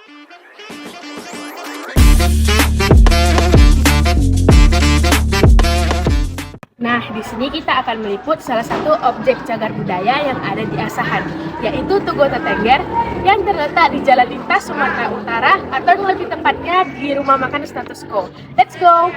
Nah, di sini kita akan meliput salah satu objek cagar budaya yang ada di Asahan, yaitu Tugu Tetengger yang terletak di Jalan Lintas Sumatera Utara, atau yang lebih tepatnya di Rumah Makan Status Quo. Let's go!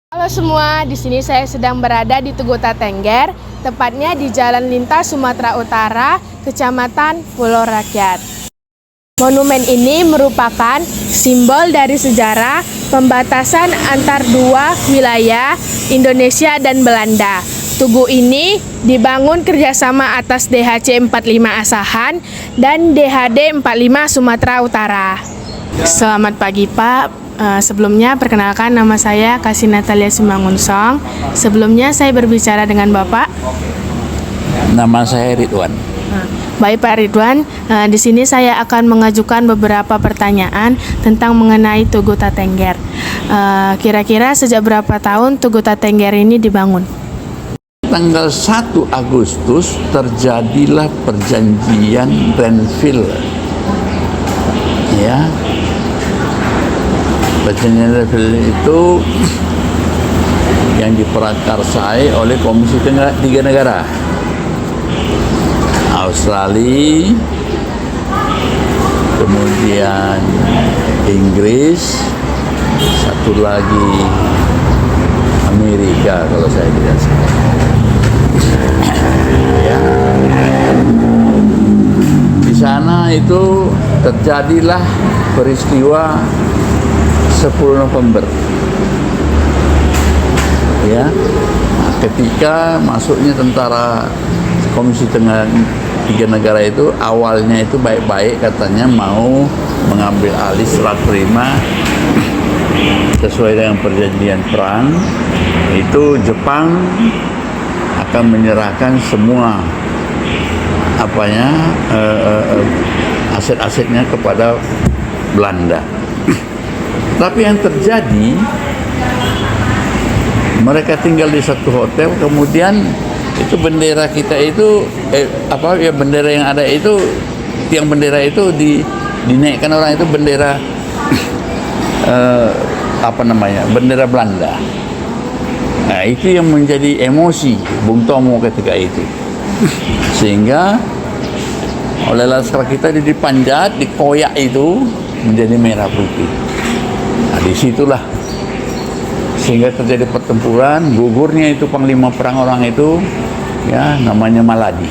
Halo semua, di sini saya sedang berada di Tugu Tetengger, tepatnya di Jalan Lintas Sumatera Utara, Kecamatan Pulau Rakyat. Monumen ini merupakan simbol dari sejarah pembatasan antar dua wilayah Indonesia dan Belanda. Tugu ini dibangun kerjasama atas DHC 45 Asahan dan DHD 45 Sumatera Utara. Selamat pagi Pak. Sebelumnya perkenalkan, nama saya Kasih Natalia Simangunsong. Sebelumnya saya berbicara dengan Bapak. Nama saya Ridwan. Baik Pak Ridwan, di sini saya akan mengajukan beberapa pertanyaan tentang mengenai Tugu Tetengger. Kira-kira sejak berapa tahun Tugu Tetengger ini dibangun? Tanggal 1 Agustus terjadilah perjanjian Renville. Ya. Perjanjian Renville itu yang diprakarsai oleh Komisi Tiga Negara, Australia, kemudian Inggris, satu lagi Amerika kalau saya tidak salah. Ya. Di sana itu terjadilah peristiwa 10 November. Ya. Nah, ketika masuknya tentara Komisi Tiga Negara itu, awalnya itu baik-baik, katanya mau mengambil alih serah terima sesuai dengan perjanjian perang. Itu Jepang akan menyerahkan semua aset-asetnya kepada Belanda. Tapi yang terjadi, mereka tinggal di satu hotel, kemudian itu bendera kita itu bendera yang ada itu, tiang bendera itu dinaikkan orang itu bendera bendera Belanda. Nah, itu yang menjadi emosi Bung Tomo ketika itu, sehingga oleh laskar kita dipanjat, dikoyak itu menjadi merah putih. Nah, disitulah sehingga terjadi pertempuran, gugurnya itu panglima perang orang itu, ya, namanya Maladi.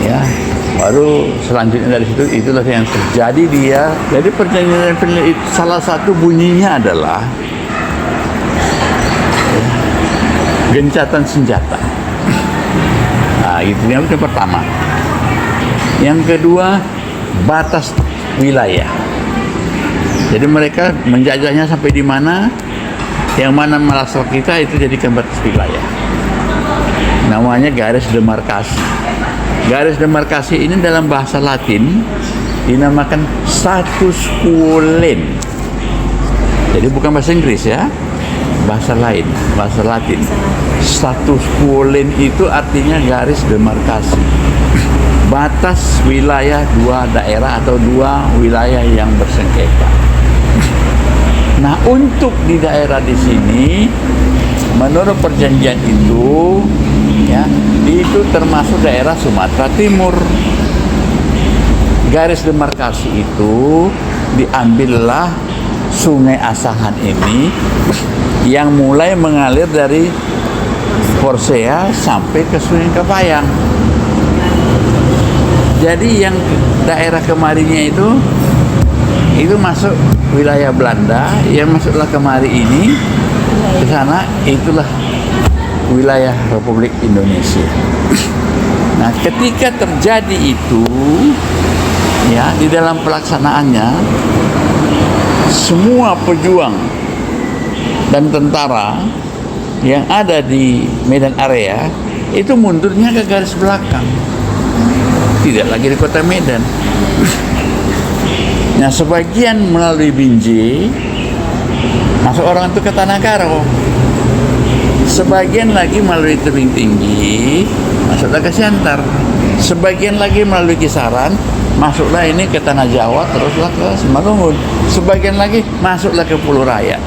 Ya, baru selanjutnya dari situ itulah yang terjadi dia. Jadi perjanjian itu salah satu bunyinya adalah gencatan senjata. Nah, itu yang pertama. Yang kedua, batas wilayah. Jadi mereka menjajahnya sampai di mana, yang mana merasal kita itu jadikan batas wilayah. Namanya garis demarkasi. Garis demarkasi ini dalam bahasa Latin dinamakan status quo len. Jadi bukan bahasa Inggris ya, bahasa lain, bahasa Latin. Status quo len itu artinya garis demarkasi, batas wilayah dua daerah atau dua wilayah yang bersengketa. Nah, untuk di daerah di sini, menurut perjanjian itu, ya, itu termasuk daerah Sumatera Timur. Garis demarkasi itu diambillah Sungai Asahan ini yang mulai mengalir dari Porsea sampai ke Sungai Kapayang. Jadi yang daerah kemarinya itu masuk wilayah Belanda, yang masuklah kemari ini ke sana itulah wilayah Republik Indonesia. Nah, ketika terjadi itu, ya, di dalam pelaksanaannya semua pejuang dan tentara yang ada di Medan area itu mundurnya ke garis belakang, tidak lagi di kota Medan. Nah, sebagian melalui Binjai masuk orang itu ke Tanah Karo, sebagian lagi melalui Tebing Tinggi masuklah ke Siantar, sebagian lagi melalui Kisaran masuklah ini ke Tanah Jawa, teruslah ke Simalungun, sebagian lagi masuklah ke Pulau Raya.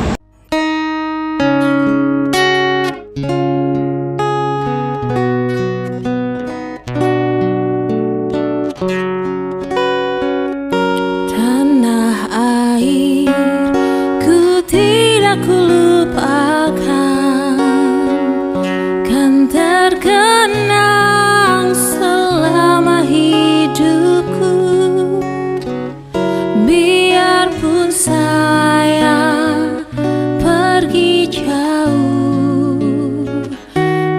Tanah air ku tidak kulupakan, kan terkenang selama hidupku. Biarpun saya pergi jauh,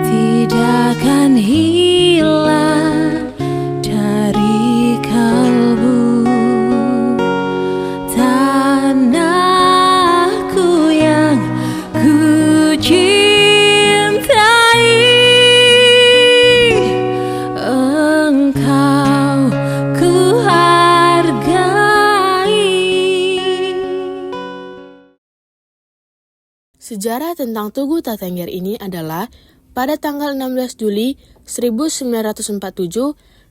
tidak akan hilang dari kalbu. Tanahku yang ku cintai, engkau ku hargai. Sejarah tentang Tugu Tatengger ini adalah pada tanggal 16 Juli 1947,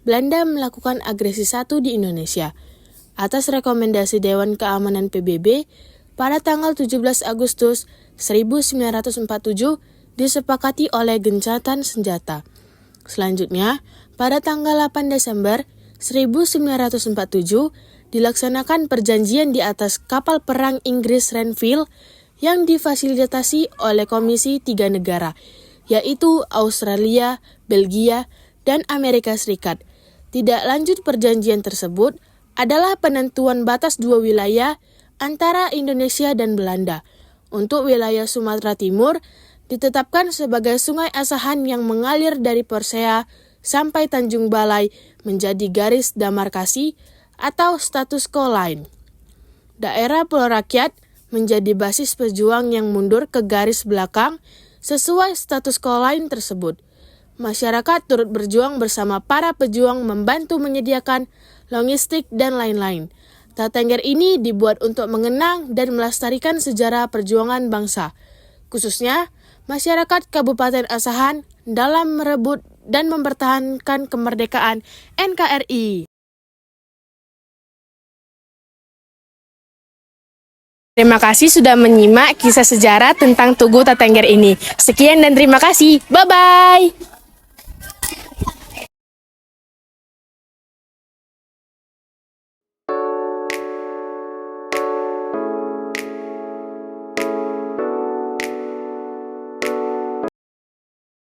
Belanda melakukan agresi 1 di Indonesia. Atas rekomendasi Dewan Keamanan PBB, pada tanggal 17 Agustus 1947 disepakati oleh gencatan senjata. Selanjutnya, pada tanggal 8 Desember 1947 dilaksanakan perjanjian di atas kapal perang Inggris Renville yang difasilitasi oleh Komisi 3 negara, yaitu Australia, Belgia, dan Amerika Serikat. Tidak lanjut perjanjian tersebut adalah penentuan batas 2 wilayah antara Indonesia dan Belanda. Untuk wilayah Sumatera Timur ditetapkan sebagai Sungai Asahan yang mengalir dari Persea sampai Tanjung Balai menjadi garis demarkasi atau status quo line. Daerah Pulau Rakyat menjadi basis pejuang yang mundur ke garis belakang sesuai status quo line tersebut. Masyarakat turut berjuang bersama para pejuang membantu menyediakan logistik dan lain-lain. Tatengger ini dibuat untuk mengenang dan melestarikan sejarah perjuangan bangsa, khususnya masyarakat Kabupaten Asahan dalam merebut dan mempertahankan kemerdekaan NKRI. Terima kasih sudah menyimak kisah sejarah tentang Tugu Tatengger ini. Sekian dan terima kasih. Bye-bye.